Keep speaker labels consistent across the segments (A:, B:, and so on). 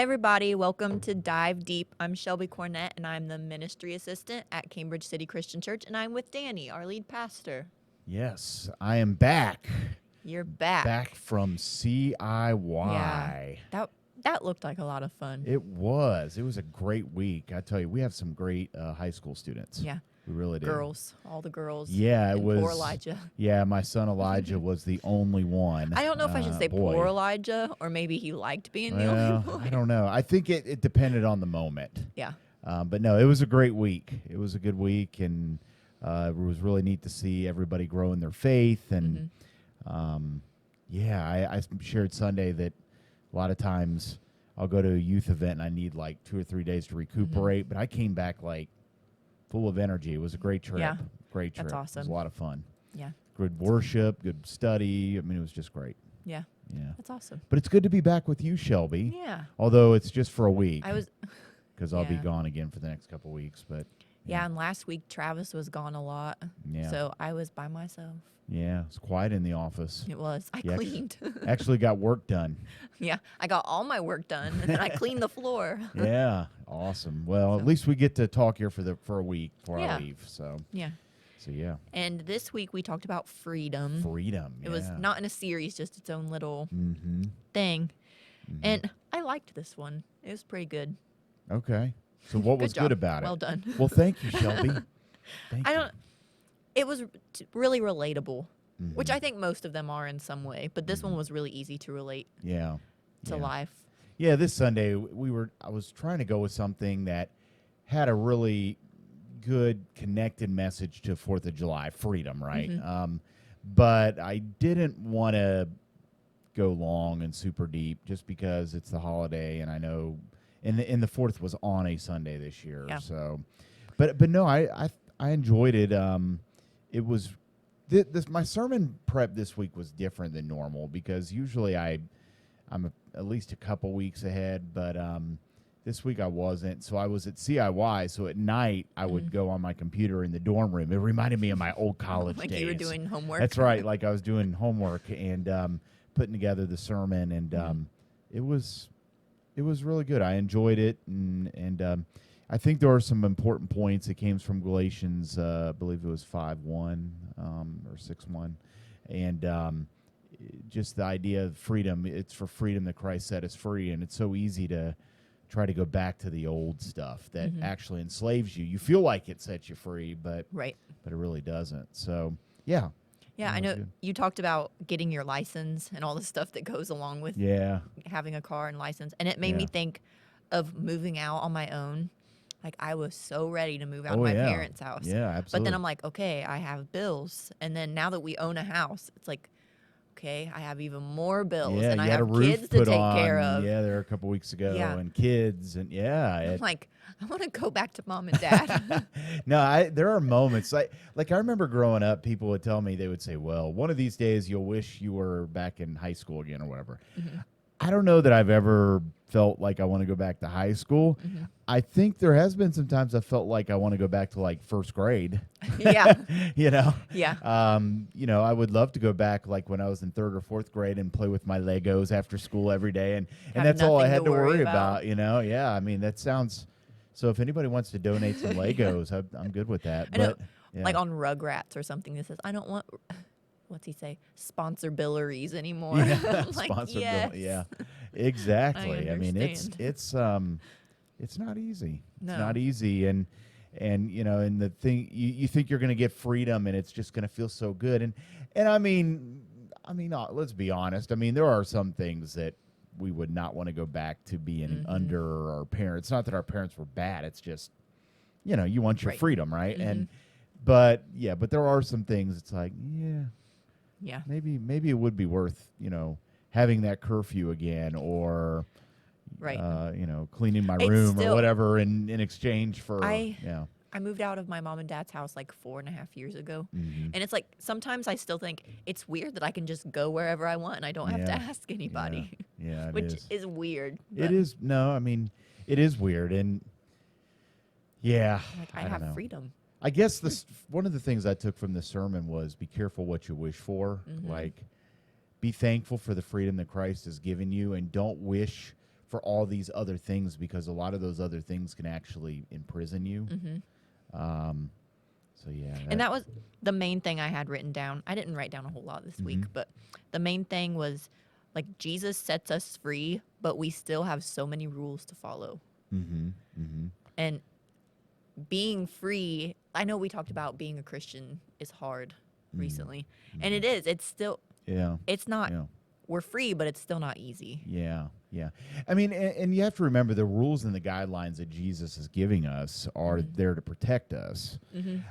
A: Hi, everybody. Welcome to Dive Deep. I'm Shelby Cornett, and I'm the ministry assistant at Cambridge City Christian Church, and I'm with Danny, our lead pastor.
B: Yes, I am back.
A: You're back.
B: Back from CIY.
A: Yeah, that looked like a lot of fun.
B: It was. It was a great week. I tell you, we have some great high school students.
A: Yeah.
B: We really do.
A: Girls, all the girls.
B: Yeah, it
A: and
B: was.
A: Poor Elijah.
B: Yeah, my son Elijah was the only one.
A: I don't know if I should say
B: boy.
A: poor Elijah, or maybe he liked being the only boy.
B: I don't know. I think it depended on the moment.
A: Yeah.
B: But no, it was a great week. It was a good week, and it was really neat to see everybody grow in their faith. And I shared Sunday that a lot of times I'll go to a youth event and I need like 2 or 3 days to recuperate, but I came back like full of energy. It was a great trip.
A: Yeah.
B: Great trip.
A: That's awesome.
B: It was a lot of fun.
A: Yeah.
B: Good worship, good study. I mean, it was just great.
A: Yeah.
B: Yeah.
A: That's awesome.
B: But it's good to be back with you, Shelby.
A: Yeah.
B: Although it's just for a week.
A: I was.
B: Because I'll be
A: Yeah.
B: gone again for the next couple of weeks. But
A: Yeah, and last week Travis was gone a lot.
B: Yeah.
A: So I was by myself.
B: yeah, it's quiet in the office.
A: It was. I
B: Yeah,
A: cleaned.
B: Actually got work done.
A: Yeah, I got all my work done, and then I cleaned the floor.
B: Yeah, awesome. Well, at
A: So-
B: least we get to talk here for a week before
A: Yeah.
B: I leave. So
A: Yeah.
B: yeah,
A: And this week we talked about freedom.
B: freedom.
A: It was not in a series, just its own little
B: Mm-hmm.
A: thing. And I liked this one. It was pretty good.
B: Okay. So what was
A: job.
B: good about
A: Well
B: it?
A: done.
B: Well, thank you, Shelby. Thank
A: I
B: you.
A: don't. It was really relatable, which
B: Mhm.
A: I think most of them are in some way. But this one was really easy to relate
B: Yeah.
A: to
B: yeah.
A: life.
B: Yeah, this Sunday I was trying to go with something that had a really good connected message to 4th of July, freedom, right? But I didn't want to go long and super deep just because it's the holiday, and I know and the 4th was on a Sunday this year.
A: Yeah.
B: So but no, I enjoyed it. It was my sermon prep this week was different than normal because usually I'm at least a couple weeks ahead, but this week I wasn't. So I was at CIY. So at night I would go on my computer in the dorm room. It reminded me of my old college
A: Like
B: days.
A: you were doing homework.
B: That's right. Like I was doing homework and putting together the sermon, and it was really good. I enjoyed it, and I think there are some important points. It came from Galatians, I believe it was 5:1 or 6:1, and just the idea of freedom. It's for freedom that Christ set us free, and it's so easy to try to go back to the old stuff that actually enslaves you. You feel like it sets you free, but
A: Right.
B: it really doesn't. So yeah.
A: Yeah,
B: That
A: I
B: was
A: know
B: good.
A: you talked about getting your license and all the stuff that goes along with
B: Yeah.
A: having a car and license. And it made me
B: Yeah.
A: think of moving out on my own. Like I was so ready to move out
B: Oh,
A: of my
B: yeah.
A: parents' house.
B: Yeah,
A: But
B: absolutely.
A: then I'm like, okay, I have bills. And then now that we own a house, it's like, okay, I have even more bills.
B: Yeah,
A: And I
B: you had a
A: have
B: roof
A: kids to
B: put
A: take
B: on,
A: care of.
B: Yeah, there a couple weeks ago,
A: Yeah.
B: and kids, and
A: I'm like, I want to go back to mom and dad.
B: no, there are moments like I remember growing up, people would tell me, they would say, "Well, one of these days you'll wish you were back in high school again or whatever." I don't know that I've ever felt like I want to go back to high school. I think there has been some times I felt like I want to go back to like first grade.
A: Yeah.
B: you know.
A: Yeah.
B: I would love to go back like when I was in 3rd or 4th grade and play with my Legos after school every day, and
A: Have
B: that's all I
A: nothing
B: had
A: to
B: to
A: worry
B: worry
A: about.
B: about. Yeah, I mean that sounds. So if anybody wants to donate some Legos, I'm good with that.
A: I know,
B: But yeah.
A: like on Rugrats or something that says, I don't want, what's he say, sponsor billeries anymore.
B: Yeah,
A: I'm like,
B: sponsored
A: yes.
B: Yeah, exactly. I mean,
A: understand.
B: it's not easy.
A: No.
B: It's not easy, and and the thing you think you're going to get freedom, and it's just going to feel so good, and I mean, let's be honest. I mean, there are some things that we would not want to go back to being under our parents. Not that our parents were bad. It's just, you want your
A: Right.
B: freedom, right? But there are some things. It's like,
A: Yeah.
B: maybe it would be worth, having that curfew again, or
A: Right.
B: cleaning my
A: It's
B: room
A: still-
B: or whatever in exchange for
A: I moved out of my mom and dad's house like 4.5 years ago.
B: Mhm.
A: And it's like, sometimes I still think it's weird that I can just go wherever I want and I don't have to
B: Yeah.
A: ask anybody,
B: Yeah, it
A: which
B: is.
A: is weird.
B: It
A: but,
B: is. No, I mean, it is weird, and yeah,
A: Like, I
B: don't
A: have
B: know.
A: freedom.
B: I guess one of the things I took from the sermon was be careful what you wish for. Like, be thankful for the freedom that Christ has given you, and don't wish for all these other things, because a lot of those other things can actually imprison you. So yeah,
A: And that was the main thing I had written down. I didn't write down a whole lot this week, but the main thing was like Jesus sets us free, but we still have so many rules to follow. And being free, I know we talked about being a Christian is hard recently. And it is. It's still,
B: yeah.
A: it's not,
B: Yeah.
A: we're free, but it's still not easy.
B: Yeah, yeah. I mean, and you have to remember the rules and the guidelines that Jesus is giving us are there to protect us.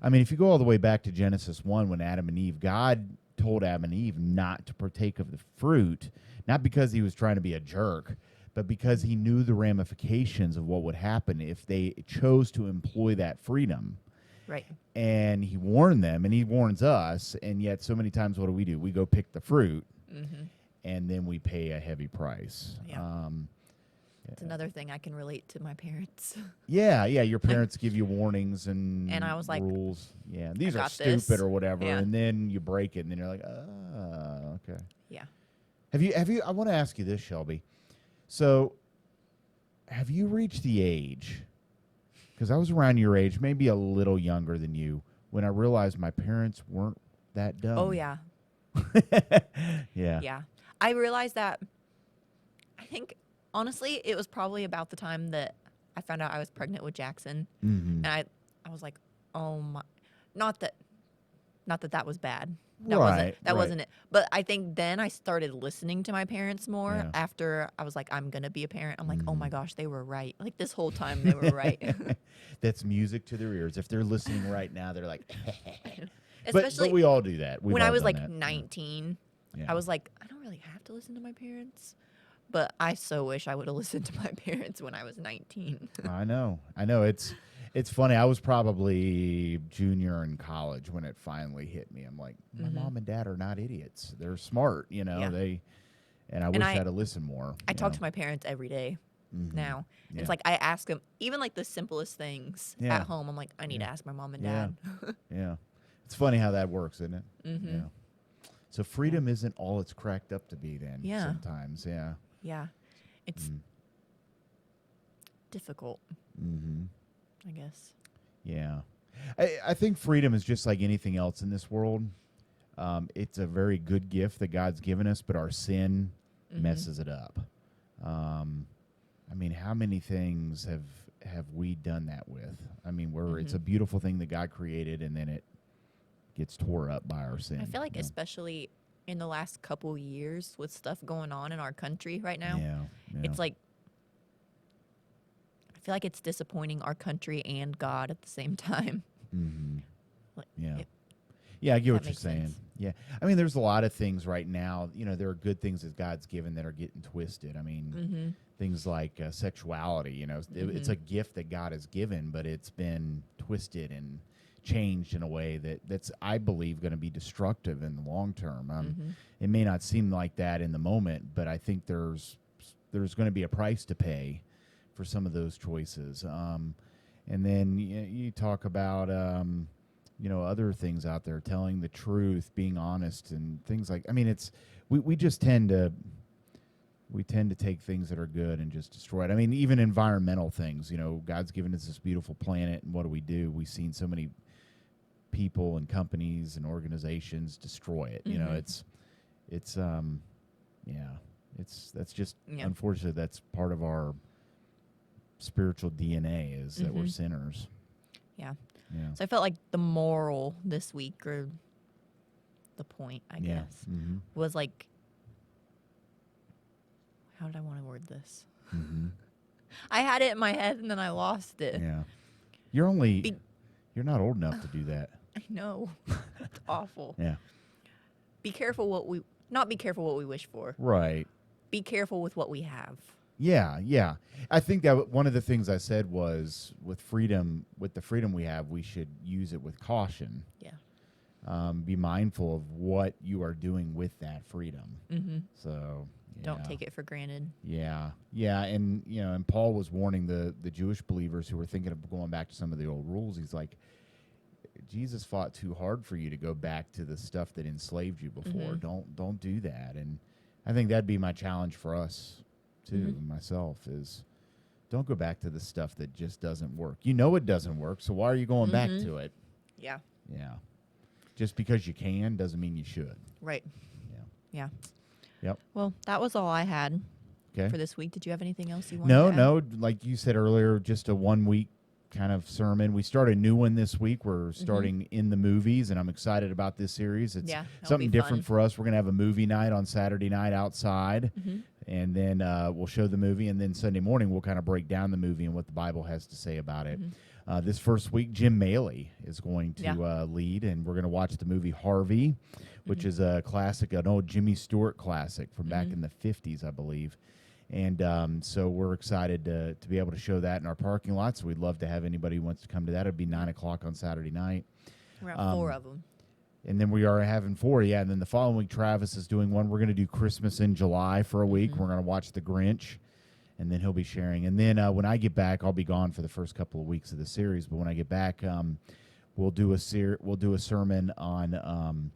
B: I mean, if you go all the way back to Genesis 1, when Adam and Eve, God told Adam and Eve not to partake of the fruit, not because he was trying to be a jerk, but because he knew the ramifications of what would happen if they chose to employ that freedom.
A: Right.
B: And he warned them, and he warns us, and yet so many times what do? We go pick the fruit. And then we pay a heavy price.
A: Yeah. It's another thing I can relate to my parents.
B: Yeah. Your parents give you warnings and
A: I was like,
B: rules. Yeah, these are
A: got
B: stupid
A: this.
B: or whatever,
A: Yeah.
B: and then you break it, and then you're like, okay.
A: Yeah.
B: Have you? I want to ask you this, Shelby. So, have you reached the age? Because I was around your age, maybe a little younger than you, when I realized my parents weren't that dumb.
A: Oh, yeah.
B: Yeah.
A: Yeah. I realized that, I think, honestly, it was probably about the time that I found out I was pregnant with Jackson. And I was like, oh my, not that that was bad. That
B: Right.
A: wasn't it. But I think then I started listening to my parents more
B: Yeah.
A: after I was like, I'm going to be a parent. I'm like, oh my gosh, they were right. Like this whole time they were right.
B: That's music to their ears. If they're listening right now, they're like,
A: Especially
B: but we all do that. We've
A: when
B: all
A: I was
B: done
A: like
B: that.
A: 19,
B: Yeah.
A: I was like, I don't really have to listen to my parents. But I so wish I would have listened to my parents when I was 19.
B: I know. It's funny. I was probably junior in college when it finally hit me. I'm like, my mom and dad are not idiots. They're smart, you know.
A: Yeah.
B: And I wish I had to listen more.
A: I talk to my parents every day now.
B: Yeah.
A: It's like I ask them, even like the simplest things
B: Yeah.
A: at home. I'm like, I need to ask my mom and
B: Yeah.
A: dad.
B: Yeah. It's funny how that works, isn't it? Yeah. So freedom isn't all it's cracked up to be then
A: Yeah.
B: sometimes. Yeah.
A: Yeah. It's difficult, I guess.
B: Yeah. I think freedom is just like anything else in this world. It's a very good gift that God's given us, but our sin messes it up. I mean, how many things have we done that with? I mean, it's a beautiful thing that God created, and then it gets tore up by our sin.
A: I feel like
B: you know?
A: especially in the last couple years with stuff going on in our country right now,
B: Yeah.
A: it's like I feel like it's disappointing our country and God at the same time. Like,
B: Yeah.
A: it-
B: Yeah, I get what
A: that
B: you're
A: makes
B: saying.
A: sense.
B: Yeah. I mean, there's a lot of things right now, there are good things that God's given that are getting twisted. I mean, things like sexuality, it's a gift that God has given, but it's been twisted and changed in a way that's, I believe, going to be destructive in the long term. It may not seem like that in the moment, but I think there's going to be a price to pay for some of those choices. And then you talk about, other things out there, telling the truth, being honest, and things like. I mean, we just tend to take things that are good and just destroy it. I mean, even environmental things. God's given us this beautiful planet, and what do? We've seen so many people and companies and organizations destroy it. That's just unfortunately that's part of our spiritual DNA is that we're sinners.
A: Yeah.
B: Yeah.
A: So I felt like the moral this week, or the point, I guess, was like, how did I want to word this? I had it in my head and then I lost it.
B: Yeah. You're not old enough to do that.
A: I know. It's awful.
B: Yeah.
A: Be careful what we wish for.
B: Right.
A: Be careful with what we have.
B: Yeah. I think that one of the things I said was with the freedom we have, we should use it with caution.
A: Yeah.
B: Be mindful of what you are doing with that freedom. So
A: don't take it for granted.
B: Yeah. And and Paul was warning the Jewish believers who were thinking of going back to some of the old rules. He's like, Jesus fought too hard for you to go back to the stuff that enslaved you before. Don't do that. And I think that'd be my challenge for us too, myself, is don't go back to the stuff that just doesn't work. You know it doesn't work, so why are you going back to it?
A: Yeah.
B: Yeah. Just because you can doesn't mean you should.
A: Right.
B: Yeah.
A: Yeah.
B: Yep.
A: Well, that was all I had
B: Okay.
A: for this week. Did you have anything else you wanted to add?
B: No. Like you said earlier, just a 1 week kind of sermon. We started a new one this week. We're starting in the movies, and I'm excited about this series. It's
A: Yeah, that'll
B: something
A: be
B: different
A: fun.
B: for us. We're going to have a movie night on Saturday night outside,
A: Mm-hmm.
B: and then we'll show the movie, and then Sunday morning we'll kind of break down the movie and what the Bible has to say about it. This first week, Jim Maley is going to lead, and we're going to watch the movie Harvey, which is a classic, an old Jimmy Stewart classic from back in the 50s, I believe. And so we're excited to be able to show that in our parking lot. So we'd love to have anybody who wants to come to that. It'll be 9 o'clock on Saturday night.
A: We're at 4 of them.
B: And then we are having 4, yeah. And then the following week, Travis is doing one. We're going to do Christmas in July for a week. We're going to watch The Grinch, and then he'll be sharing. And then when I get back, I'll be gone for the first couple of weeks of the series. But when I get back, we'll do a sermon on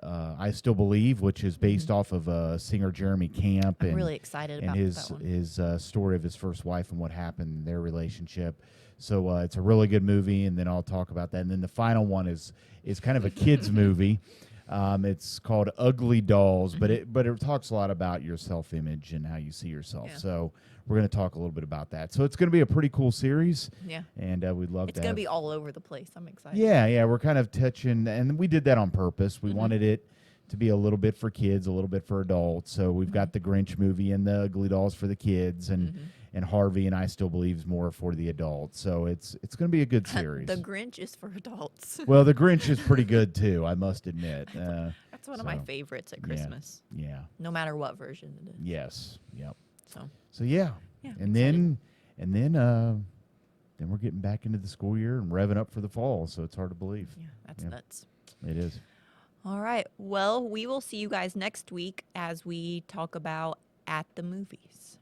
B: I Still Believe, which is based off of singer Jeremy Camp.
A: I'm
B: and
A: really excited
B: and
A: about
B: his
A: that one.
B: his story of his first wife and what happened in their relationship. So it's a really good movie, and then I'll talk about that. And then the final one is kind of a kids movie. It's called Ugly Dolls, but it talks a lot about your self-image and how you see yourself.
A: Yeah.
B: So we're going to talk a little bit about that. So it's going to be a pretty cool series,
A: Yeah.
B: and we'd love
A: It's
B: to.
A: going to
B: have-
A: be all over the place. I'm excited.
B: Yeah, we're kind of touching, and we did that on purpose. We wanted it to be a little bit for kids, a little bit for adults. So we've got the Grinch movie and the Ugly Dolls for the kids, and Harvey and I Still Believe is more for the adults. So it's going to be a good series.
A: The Grinch is for adults.
B: Well, the Grinch is pretty good too, I must admit.
A: That's one of my
B: so,
A: favorites at Christmas,
B: Yeah.
A: no matter what version it is.
B: Yes. Yep.
A: So
B: Yeah.
A: Yeah,
B: And then we're getting back into the school year and revving up for the fall. So it's hard to believe.
A: yeah, that's
B: Yeah.
A: nuts.
B: It is.
A: All right. Well, we will see you guys next week as we talk about At the Movies.